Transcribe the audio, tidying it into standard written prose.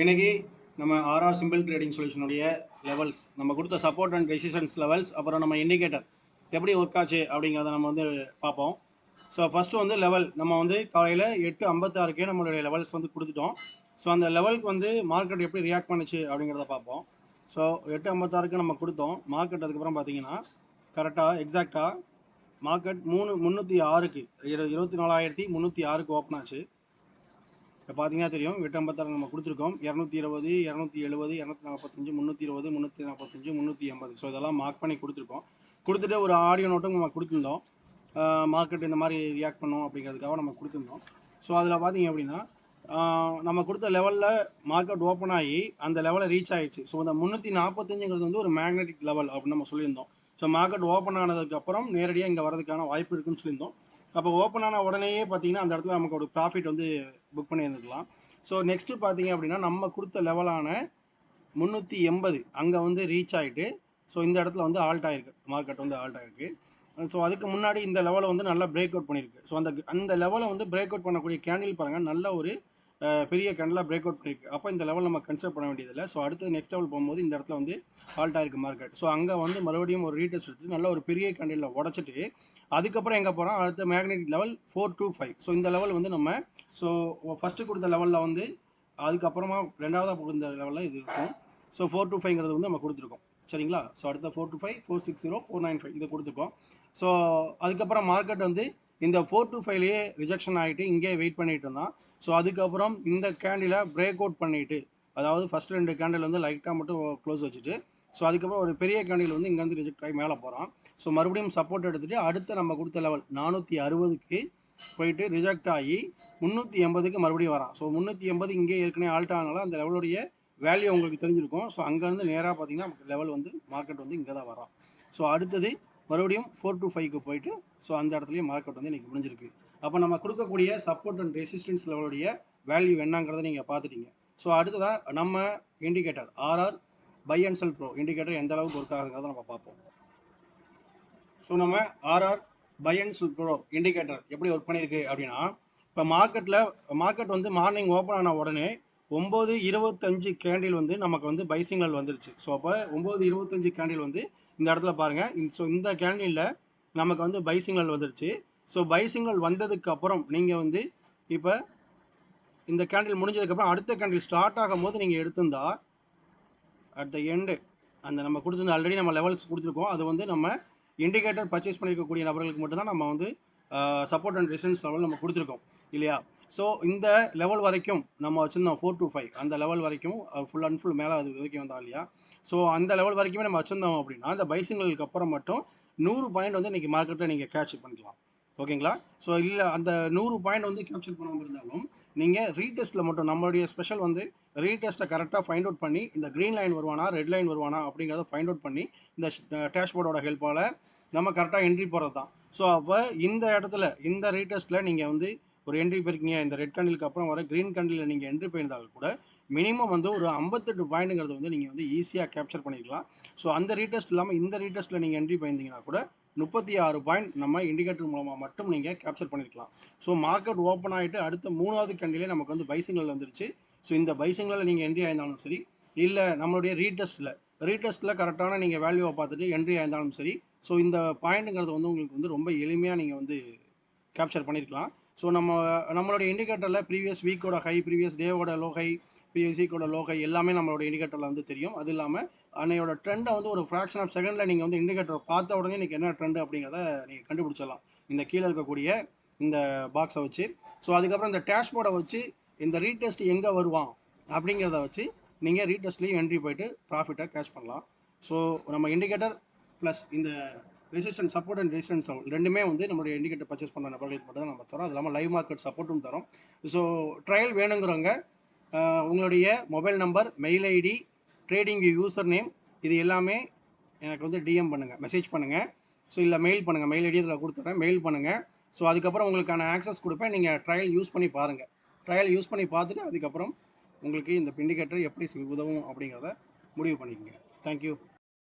இன்னைக்கு நம்ம RR simple trading சொல்யூஷனுடைய levels நம்ம கொடுத்த சப்போர்ட் அண்ட் ரெசிஸ்டன்ஸ் லெவல்ஸ் அப்புறம் நம்ம இண்டிகேட்டர் எப்படி ஒர்க் ஆச்சு அப்படிங்கிறத நம்ம வந்து பார்ப்போம். ஸோ ஃபஸ்ட்டு வந்து லெவல் நம்ம வந்து காலையில் 8:56 நம்மளுடைய லெவல்ஸ் வந்து கொடுத்துட்டோம். ஸோ அந்த லெவலுக்கு வந்து மார்க்கெட் எப்படி ரியாக்ட் பண்ணுச்சு அப்படிங்கிறத பார்ப்போம். ஸோ 8:56 நம்ம கொடுத்தோம். மார்க்கெட் அதுக்கப்புறம் பார்த்தீங்கன்னா கரெக்டாக எக்ஸாக்டாக மார்க்கெட் 306க்கு 24,306க்கு ஓப்பன் ஆச்சு. இப்போ பார்த்தீங்கன்னா தெரியும் 8:56 நம்ம கொடுத்துருக்கோம். 220, 270, 245, 320, 345, 380. ஸோ இதெல்லாம் மார்க் பண்ணி கொடுத்துருக்கோம். கொடுத்துட்டு ஒரு ஆடியோ நோட்டும் நம்ம கொடுத்துருந்தோம். மார்க்கெட் இந்த மாதிரி ரியாக்ட் பண்ணும் அப்படிங்கிறதுக்காக நம்ம கொடுத்துருந்தோம். ஸோ அதில் பார்த்தீங்க அப்படின்னா நம்ம கொடுத்த லெவலில் மார்க்கெட் ஓப்பன் ஆகி அந்த லெவலில் ரீச் ஆகிடுச்சு. ஸோ இந்த 345ங்கிறது வந்து ஒரு மேக்னெட்டிக் லெவல் அப்படின்னு நம்ம சொல்லியிருந்தோம். ஸோ மார்க்கெட் ஓப்பன் ஆனதுக்கப்புறம் நேரடியாக இங்கே வரதுக்கான வாய்ப்பு இருக்குன்னு சொல்லியிருந்தோம். அப்போ ஓப்பன் ஆன உடனேயே பார்த்தீங்கன்னா அந்த இடத்துல நமக்கு ஒரு ப்ராஃபிட் வந்து புக் பண்ணியிருந்துக்கலாம். ஸோ நெக்ஸ்ட்டு பார்த்தீங்க அப்படின்னா நம்ம கொடுத்த லெவலான 380 அங்கே வந்து ரீச் ஆகிட்டு ஸோ இந்த இடத்துல வந்து ஆல்ட் ஆகிருக்கு, மார்க்கெட் வந்து ஆல்ட் ஆகிருக்கு. ஸோ அதுக்கு முன்னாடி இந்த லெவலை வந்து நல்லா பிரேக் அவுட் பண்ணியிருக்கு. ஸோ அந்த லெவலை வந்து பிரேக் அவுட் பண்ணக்கூடிய கேண்டில் பாருங்கள், நல்ல ஒரு பெரிய கேண்டிலாக பிரேக் அவுட் பண்ணியிருக்கு. அப்போ இந்த லெவல் நம்ம கன்சிடர் பண்ண வேண்டியதில்லை. ஸோ அடுத்து நெக்ஸ்ட் லெவல் போகும்போது இந்த இடத்துல வந்து ஆல்ட் ஆகிருக்கு மார்க்கெட். ஸோ அங்கே வந்து மறுபடியும் ஒரு ரீடெஸ்ட் எடுத்து நல்ல ஒரு பெரிய கேண்டிலில் உடச்சிட்டு அதுக்கப்புறம் எங்கே போகிறோம், அடுத்த மேக்னெட்டிக் லெவல் 425. ஸோ இந்த லெவல் வந்து நம்ம ஸோ ஃபஸ்ட்டு கொடுத்த லெவலில் வந்து அதுக்கப்புறமா ரெண்டாவதாக கொடுத்த லெவலில் இது இருக்கும். ஸோ 425ங்கிறது வந்து நம்ம கொடுத்துருக்கோம். சரிங்களா? ஸோ அடுத்த 425, 460, 495 இதை கொடுத்துருக்கோம். ஸோ அதுக்கப்புறம் மார்க்கெட் வந்து இந்த 425லேயே ரிஜெக்ஷன் ஆகிட்டு இங்கே வெயிட் பண்ணிட்டு இருந்தான். ஸோ அதுக்கப்புறம் இந்த கேண்டிலை பிரேக் அவுட் பண்ணிவிட்டு, அதாவது ஃபஸ்ட் 2 கேண்டில் வந்து லைட்டாக மட்டும் க்ளோஸ் வச்சுட்டு ஸோ அதுக்கப்புறம் ஒரு பெரிய கேண்டில் வந்து இங்கேருந்து ரிஜெக்ட் ஆகி மேலே போகிறான். ஸோ மறுபடியும் சப்போர்ட் எடுத்துகிட்டு அடுத்து நம்ம கொடுத்த லெவல் 460க்கு போயிட்டு ரிஜெக்ட் ஆகி 380க்கு மறுபடியும் வரான். ஸோ 380 இங்கே ஏற்கனவே ஆல்ட் ஆனாலும் அந்த லெவலுடைய வேல்யூ உங்களுக்கு தெரிஞ்சிருக்கும். ஸோ அங்கேருந்து நேராக பார்த்தீங்கன்னா லெவல் வந்து மார்க்கெட் வந்து இங்கே தான் வரான். ஸோ அடுத்தது மறுபடியும் 425க்கு போயிட்டு ஸோ அந்த இடத்துலையும் மார்க்கெட் வந்து இன்றைக்கி முடிஞ்சிருக்கு. அப்போ நம்ம கொடுக்கக்கூடிய சப்போர்ட் அண்ட் ரெசிஸ்டன்ஸ் லெவலுடைய வேல்யூ என்னங்கிறத நீங்கள் பார்த்துட்டீங்க. ஸோ அடுத்ததாக நம்ம indicator RR buy and sell pro indicator எந்த அளவுக்கு ஒர்க் ஆகுதுங்கிறத நம்ம பார்ப்போம். ஸோ நம்ம RR buy and sell pro indicator எப்படி ஒர்க் பண்ணியிருக்கு அப்படின்னா, இப்போ மார்க்கெட் வந்து மார்னிங் ஓப்பன் ஆன உடனே 9:25 கேண்டில் வந்து நமக்கு வந்து பை சிக்னல் வந்துருச்சு. ஸோ அப்போ 9:25 கேண்டில் வந்து இந்த இடத்துல பாருங்கள். ஸோ இந்த கேண்டிலில் நமக்கு வந்து பை சிக்னல் வந்துருச்சு. ஸோ பை சிக்னல் வந்ததுக்கு அப்புறம் நீங்கள் வந்து இப்போ இந்த கேண்டில் முடிஞ்சதுக்கப்புறம் அடுத்த கேண்டில் ஸ்டார்ட் ஆகும் போது நீங்கள் எடுத்திருந்தா அட் த எண்டு அந்த நம்ம கொடுத்துருந்த ஆல்ரெடி நம்ம லெவல்ஸ் கொடுத்துருக்கோம். அது வந்து நம்ம இண்டிகேட்டர் பர்ச்சேஸ் பண்ணியிருக்கக்கூடிய நபர்களுக்கு மட்டும்தான் நம்ம வந்து சப்போர்ட் அண்ட் ரெசிஸ்டன்ஸ் லெவல் நம்ம கொடுத்துருக்கோம் இல்லையா? ஸோ இந்த லெவல் வரைக்கும் நம்ம வச்சுருந்தோம் 425 அந்த லெவல் வரைக்கும் ஃபுல் அண்ட் ஃபுல் மேலே அது வரைக்கும் வந்தோம் இல்லையா? ஸோ அந்த லெவல் வரைக்குமே நம்ம வச்சுருந்தோம் அப்படின்னா அந்த பை சிக்னலுக்கு அப்புறம் மட்டும் 100 பாயிண்ட் வந்து இன்றைக்கி மார்க்கெட்டில் நீங்கள் கேட்ச் பண்ணிக்கலாம். ஓகேங்களா? ஸோ இல்லை அந்த 100 பாயிண்ட் வந்து கேப்சர் பண்ணாமல் இருந்தாலும் நீங்கள் ரீடெஸ்ட்டில் மட்டும் நம்மளுடைய ஸ்பெஷல் வந்து ரீடெஸ்ட்டை கரெக்டாக ஃபைண்ட் அவுட் பண்ணி இந்த க்ரீன் லைன் வருவானா ரெட் லைன் வருவானா அப்படிங்கிறத ஃபைண்ட் அவுட் பண்ணி இந்த டேஷ்போர்டோட ஹெல்ப்பால் நம்ம கரெக்டாக என்ட்ரி போகிறது தான். ஸோ அப்போ இந்த இடத்துல இந்த ரீடெஸ்ட்டில் நீங்கள் வந்து ஒரு என்ட்ரி போயிருக்கீங்க, இந்த ரெட் கண்டிலுக்கு அப்புறம் வர க்ரீன் கண்டிலில் நீங்கள் என்ட்ரி போயிருந்தாலும் கூட மினிமம் வந்து ஒரு 58 பாயிண்ட்டுங்கிறது வந்து நீங்கள் வந்து ஈஸியாக கேப்சர் பண்ணிக்கலாம். ஸோ அந்த ரீடெஸ்ட் இல்லாமல் இந்த ரீடெஸ்ட்டில் நீங்கள் என்ட்ரி போயிருந்தீங்கன்னா கூட 36 பாயிண்ட் நம்ம இண்டிகேட்டர் மூலமாக மட்டும் நீங்கள் கேப்சர் பண்ணியிருக்கலாம். ஸோ மார்க்கெட் ஓப்பன் ஆகிட்டு அடுத்த 3வது கேண்டிலே நமக்கு வந்து பை சிக்னல் வந்துருச்சு. ஸோ இந்த பை சிக்னலில் நீங்கள் என்ட்ரி ஆயிருந்தாலும் சரி, இல்லை நம்மளுடைய ரீடெஸ்ட்டில் கரெக்டான நீங்கள் வேல்யூவை பார்த்துட்டு என்ட்ரி ஆயிருந்தாலும் சரி, ஸோ இந்த பாயிண்ட்டுங்கிறது வந்து உங்களுக்கு வந்து ரொம்ப எளிமையாக நீங்கள் வந்து கேப்சர் பண்ணியிருக்கலாம். ஸோ நம்மளுடைய இண்டிகேட்டரில் ப்ரீவியஸ் வீக்கோட ஹை, ப்ரீவியஸ் டேவோட லோ ஹை, ப்ரீவியஸ் வீக்கோட லோ ஹை எல்லாமே நம்மளோட இண்டிகேட்டரில் வந்து தெரியும். அது இல்லாமல் அன்னையோட ட்ரெண்டை வந்து ஒரு ஃப்ராக்ஷன் ஆஃப் செகண்டில் நீங்கள் வந்து இண்டிகேட்டரை பார்த்த உடனே இன்றைக்கி என்ன ட்ரெண்டு அப்படிங்கிறத நீங்கள் கண்டுபிடிச்சிடலாம் இந்த கீழே இருக்கக்கூடிய இந்த பாக்ஸை வச்சு. ஸோ அதுக்கப்புறம் இந்த டேஷ்போர்டை வச்சு இந்த ரீடெஸ்ட் எங்கே வருவான் அப்படிங்கிறத வச்சு நீங்கள் ரீடெஸ்ட்லேயும் என்ட்ரி போயிட்டு ப்ராஃபிட்டை கேட்ச் பண்ணலாம். ஸோ நம்ம இண்டிகேட்டர் ப்ளஸ் இந்த ரெசிஸ்டன்ஸ் சப்போர்ட் அண்ட் ரெசிஸ்டன்ஸ் ரெண்டுமே வந்து நம்மளுடைய இண்டிகேட்டர் பர்ச்சேஸ் பண்ண நபர்களுக்கு மட்டும் தான் நம்ம தரோம். அது இல்லாமல் லைவ் மார்க்கெட் சப்போர்ட்டும் தரோம். ஸோ ட்ரையல் வேணுங்கிறவங்க உங்களுடைய mobile number, mail ID, trading user name இது எல்லாமே எனக்கு வந்து டிஎம் பண்ணுங்கள், மெசேஜ் பண்ணுங்கள். ஸோ இல்லை மெயில் பண்ணுங்கள், மெயில் ஐடி இதில் கொடுத்துட்றேன், மெயில் பண்ணுங்கள். ஸோ அதுக்கப்புறம் உங்களுக்கான ஆக்சஸ் கொடுப்பேன். நீங்கள் ட்ரையல் யூஸ் பண்ணி பாருங்கள். ட்ரையல் யூஸ் பண்ணி பார்த்துட்டு அதுக்கப்புறம் உங்களுக்கு இந்த இண்டிகேட்டர் எப்படி உதவும் அப்படிங்கிறத முடிவு பண்ணிக்கோங்க. தேங்க்யூ.